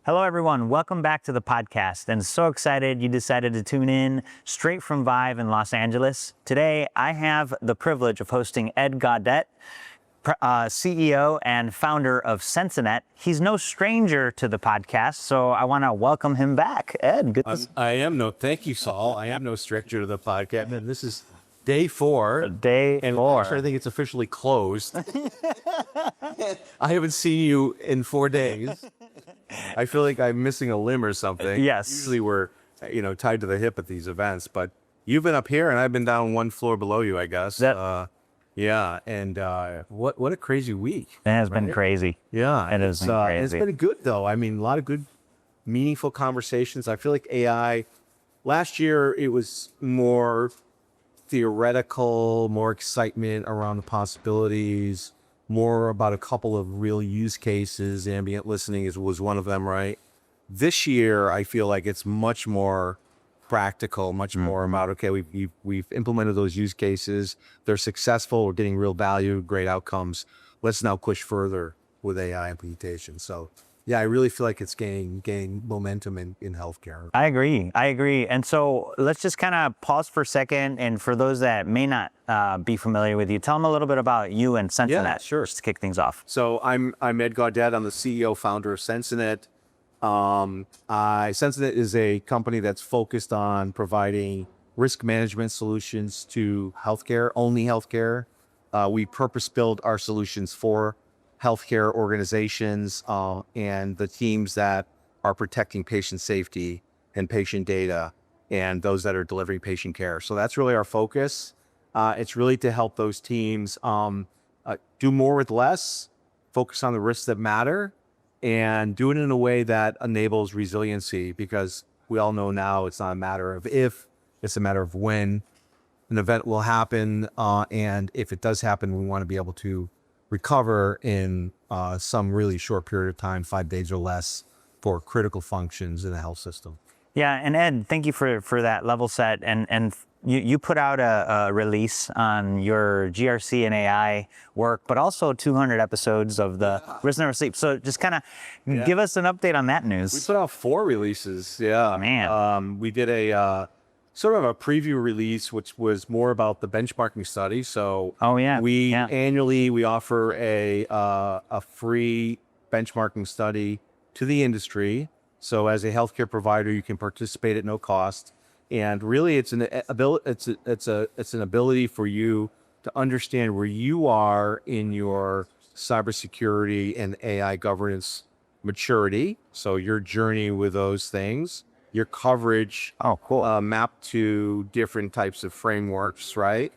Hello, everyone. Welcome back to the podcast. And so excited you decided to tune in straight from Vive in Los Angeles. Today, I have the privilege of hosting Ed Gaudet, CEO and founder of Censinet. He's no stranger to the podcast, so I want to welcome him back. Ed, good to see you. Thank you, Saul. I am no stranger to the podcast. And this is day 4. Day and 4. Actually, I think it's officially closed. I haven't seen you in 4 days. I feel like I'm missing a limb or something. Yes. Usually we're, tied to the hip at these events, but you've been up here and I've been down one floor below you, I guess. Yeah. And what a crazy week. It has been crazy. Yeah. It has been crazy. It's been good though. I mean, a lot of good, meaningful conversations. I feel like AI, last year it was more theoretical, more excitement around the possibilities, more about a couple of real use cases. Ambient listening was one of them, right? This year, I feel like it's much more practical, much more about, okay, we've implemented those use cases. They're successful. We're getting real value, great outcomes. Let's now push further with AI implementation. So yeah, I really feel like it's gaining momentum in healthcare. I agree. And so let's just kind of pause for a second. And for those that may not be familiar with you, tell them a little bit about you and Censinet. Yeah, sure. Just to kick things off. So I'm Ed Gaudet. I'm the CEO, founder of Censinet. Censinet is a company that's focused on providing risk management solutions to healthcare, only healthcare. We purpose-build our solutions for healthcare organizations and the teams that are protecting patient safety and patient data and those that are delivering patient care. So that's really our focus. It's really to help those teams do more with less, focus on the risks that matter, and do it in a way that enables resiliency, because we all know now it's not a matter of if, it's a matter of when an event will happen. And if it does happen, we want to be able to recover in some really short period of time, 5 days or less, for critical functions in the health system. Yeah, and Ed, thank you for that level set. And you put out a release on your GRC and AI work, but also 200 episodes of the Rest Never Sleep. So just kind of give us an update on that news. We put out 4 releases. Yeah, man. We did a sort of a preview release, which was more about the benchmarking study. So annually we offer a free benchmarking study to the industry. So as a healthcare provider, you can participate at no cost. And really it's an ability for you to understand where you are in your cybersecurity and AI governance maturity. So your journey with those things, your coverage, mapped to different types of frameworks, right?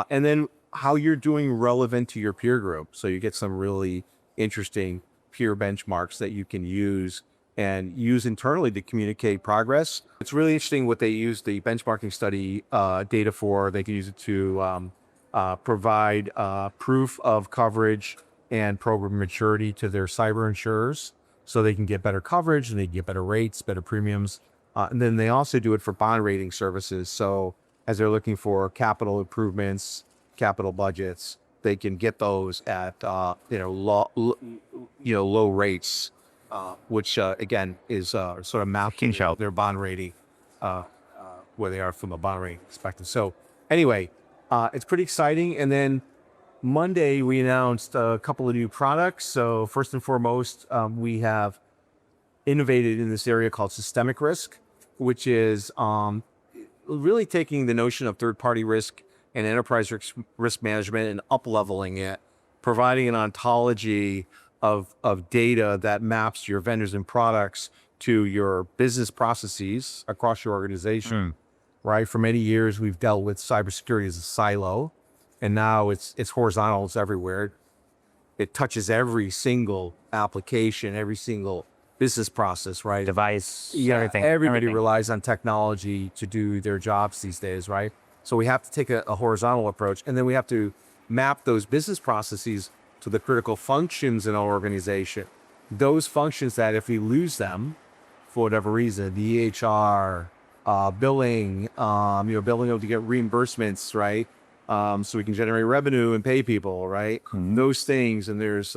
And then how you're doing relevant to your peer group. So you get some really interesting peer benchmarks that you can use internally to communicate progress. It's really interesting what they use the benchmarking study data for. They can use it to provide proof of coverage and program maturity to their cyber insurers, so they can get better coverage and they can get better rates, better premiums. And then they also do it for bond rating services. So as they're looking for capital improvements, capital budgets, they can get those at low rates, which again is sort of mapping their bond rating, where they are from a bond rating perspective. So anyway, it's pretty exciting. And then Monday we announced a couple of new products. So first and foremost, we have innovated in this area called systemic risk, which is really taking the notion of third-party risk and enterprise risk management and up-leveling it, providing an ontology of data that maps your vendors and products to your business processes across your organization, right? For many years, we've dealt with cybersecurity as a silo, and now it's horizontal, it's everywhere. It touches every single application, every single business process, right? Device, everything. Everybody relies on technology to do their jobs these days, right? So we have to take a horizontal approach, and then we have to map those business processes to the critical functions in our organization. Those functions that if we lose them for whatever reason, the EHR, billing, being able to get reimbursements, right? So we can generate revenue and pay people, right? Those things, and there's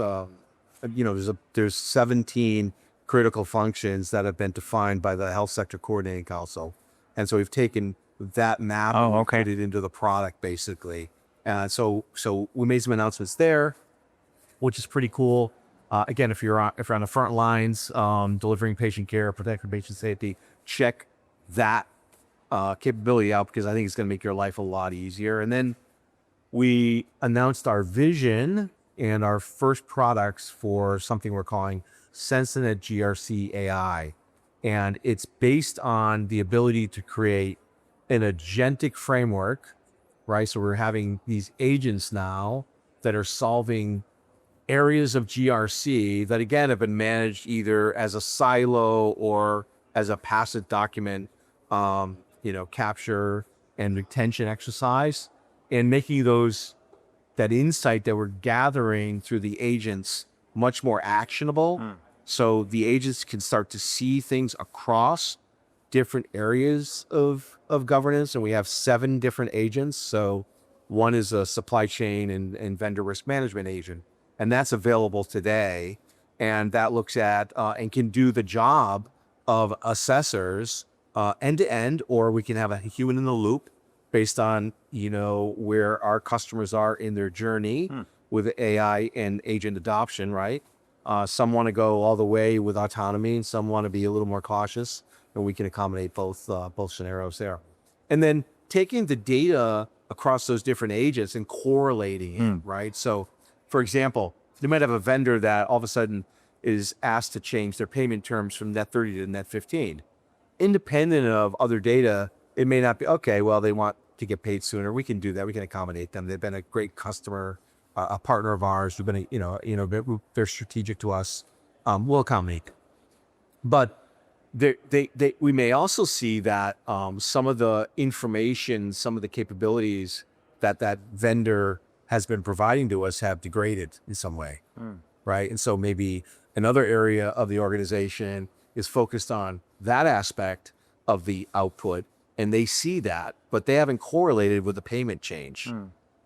17 critical functions that have been defined by the Health Sector Coordinating Council. And so we've taken that map and put it into the product basically. So we made some announcements there, which is pretty cool. Again, if you're on the front lines, delivering patient care, protecting patient safety, check that capability out, because I think it's going to make your life a lot easier. And then we announced our vision and our first products for something we're calling Censinet GRC AI. And it's based on the ability to create an agentic framework, right? So we're having these agents now that are solving areas of GRC that, again, have been managed either as a silo or as a passive document, capture and retention exercise, and making that insight that we're gathering through the agents much more actionable. So the agents can start to see things across different areas of governance. And we have 7 different agents. So one is a supply chain and vendor risk management agent, and that's available today. And that looks at and can do the job of assessors end to end, or we can have a human in the loop based on, where our customers are in their journey with AI and agent adoption, right? Some want to go all the way with autonomy, and some want to be a little more cautious, and we can accommodate both scenarios there. And then taking the data across those different agents and correlating it, right? So, for example, you might have a vendor that all of a sudden is asked to change their payment terms from net 30 to net 15. Independent of other data, it may not be, okay, well, they want to get paid sooner. We can do that. We can accommodate them. They've been a great customer, a partner of ours. We've been, they're strategic to us. We'll accommodate them. But we may also see that some of the information, some of the capabilities that vendor has been providing to us have degraded in some way, right? And so maybe another area of the organization is focused on that aspect of the output, and they see that, but they haven't correlated with the payment change,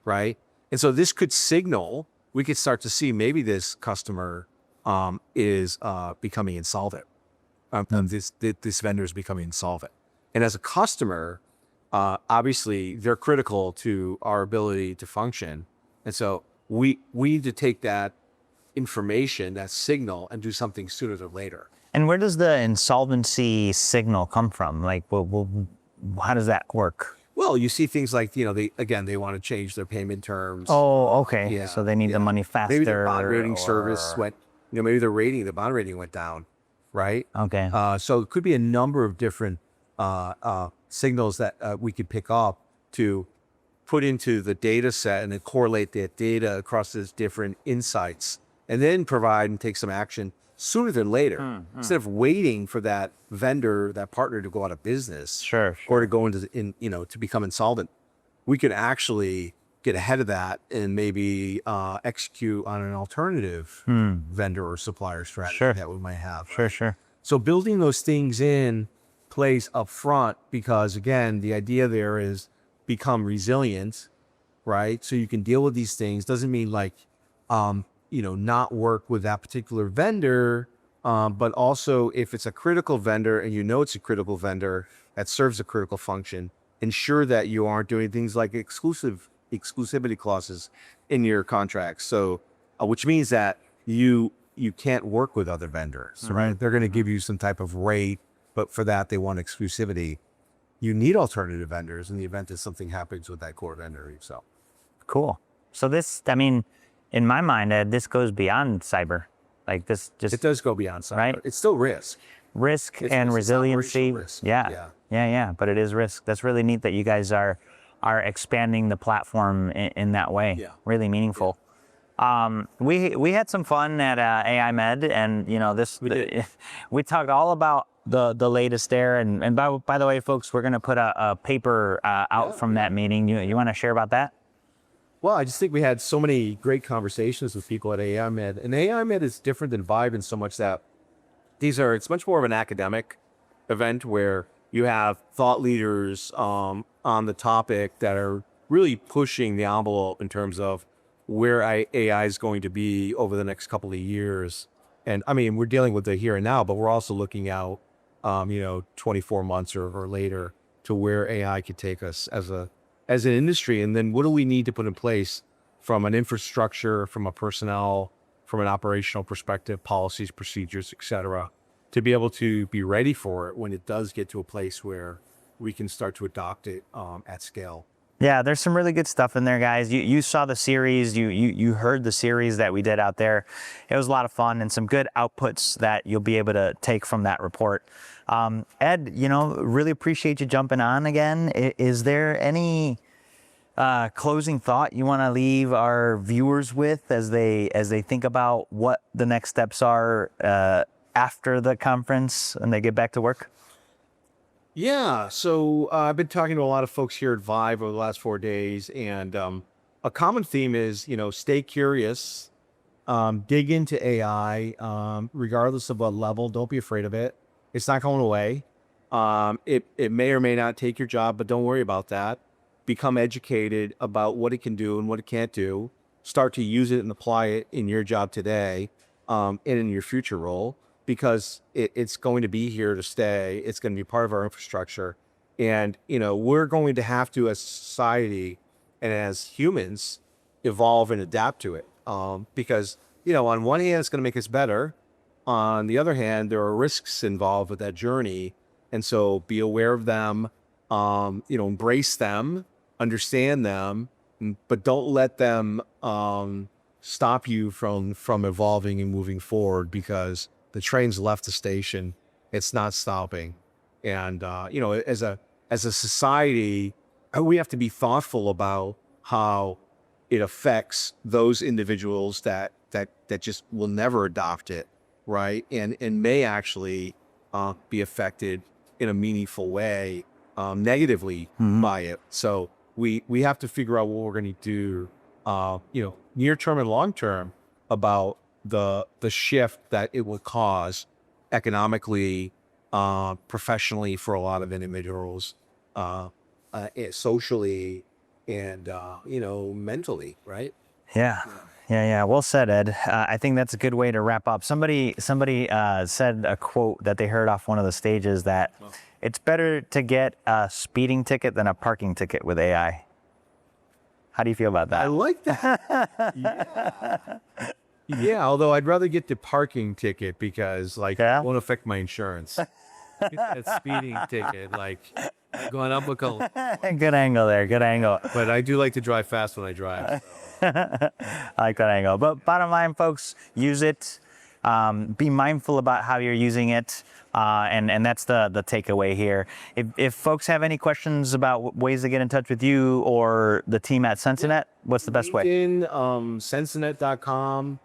right? And so this could signal, we could start to see maybe this customer is becoming insolvent. This vendor is becoming insolvent. And as a customer, obviously they're critical to our ability to function. And so we need to take that information, that signal, and do something sooner than later. And where does the insolvency signal come from? Like, how does that work? Well, you see things like, they want to change their payment terms. Oh, okay. Yeah, so they need the money faster. Maybe their bond rating service went, maybe the bond rating went down, right? Okay. So it could be a number of different signals that we could pick up to put into the data set and then correlate that data across these different insights, and then provide and take some action sooner than later, instead of waiting for that vendor, that partner to go out of business, or to go to become insolvent. We could actually get ahead of that and maybe execute on an alternative vendor or supplier strategy that we might have. Sure. So building those things in place up front, because again, the idea there is become resilient, right? So you can deal with these things. Doesn't mean like, not work with that particular vendor, but also if it's a critical vendor and it's a critical vendor that serves a critical function, ensure that you aren't doing things like exclusivity clauses in your contracts. So, which means that you can't work with other vendors, right? They're going to give you some type of rate, but for that they want exclusivity. You need alternative vendors in the event that something happens with that core vendor. So, cool. So this, in my mind, Ed, this goes beyond cyber. Like this, it does go beyond cyber. Right? It's still risk and resiliency. Risk. Yeah. But it is risk. That's really neat that you guys are expanding the platform in that way. Yeah. Really meaningful. Yeah. We had some fun at AI Med, and we talked all about the latest there. And by the way, folks, we're going to put a paper out from that meeting. You want to share about that? Well, I just think we had so many great conversations with people at AI Med. And AI Med is different than Vibe in so much that it's much more of an academic event where you have thought leaders on the topic that are really pushing the envelope in terms of where AI is going to be over the next couple of years. And I mean, we're dealing with the here and now, but we're also looking out, 24 months or later to where AI could take us as an industry. And then what do we need to put in place from an infrastructure, from a personnel, from an operational perspective, policies, procedures, et cetera, to be able to be ready for it when it does get to a place where we can start to adopt it at scale. Yeah, there's some really good stuff in there, guys. You saw the series, you heard the series that we did out there. It was a lot of fun and some good outputs that you'll be able to take from that report. Ed, really appreciate you jumping on again. Is there any closing thought you want to leave our viewers with as they think about what the next steps are after the conference and they get back to work? Yeah, so I've been talking to a lot of folks here at Vive over the last 4 days, and a common theme is, stay curious, dig into AI, regardless of what level. Don't be afraid of it. It's not going away. It may or may not take your job, but don't worry about that. Become educated about what it can do and what it can't do. Start to use it and apply it in your job today, and in your future role, because it's going to be here to stay. It's going to be part of our infrastructure. And, we're going to have to, as a society and as humans, evolve and adapt to it. Because, on one hand, it's going to make us better. On the other hand, there are risks involved with that journey. And so be aware of them, embrace them, understand them, but don't let them stop you from evolving and moving forward, because the train's left the station. It's not stopping. And, as a society, we have to be thoughtful about how it affects those individuals that just will never adopt it, right? And may actually be affected in a meaningful way, negatively by it. So we have to figure out what we're going to do, near term and long term, about the shift that it will cause economically, professionally, for a lot of individuals, socially, and mentally, right? Yeah. Well said, Ed. I think that's a good way to wrap up. Somebody said a quote that they heard off one of the stages that it's better to get a speeding ticket than a parking ticket with AI. How do you feel about that? I like that. Yeah, although I'd rather get the parking ticket because, it won't affect my insurance. Get that speeding ticket, going up a couple. Good angle there, good angle. But I do like to drive fast when I drive. So. I like that angle. But bottom line, folks, use it. Be mindful about how you're using it. And that's the takeaway here. If folks have any questions about ways to get in touch with you or the team at Censinet, what's the best way? Censinet.com.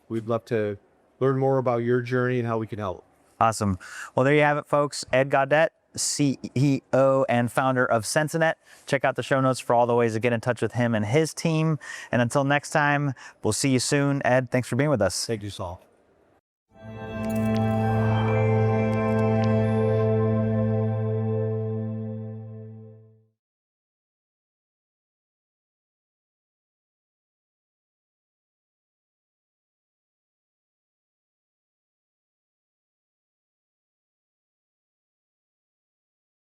We'd love to learn more about your journey and how we can help. Awesome. Well, there you have it, folks. Ed Gaudet, CEO and founder of Censinet. Check out the show notes for all the ways to get in touch with him and his team. And until next time, we'll see you soon. Ed, thanks for being with us. Thank you, Saul.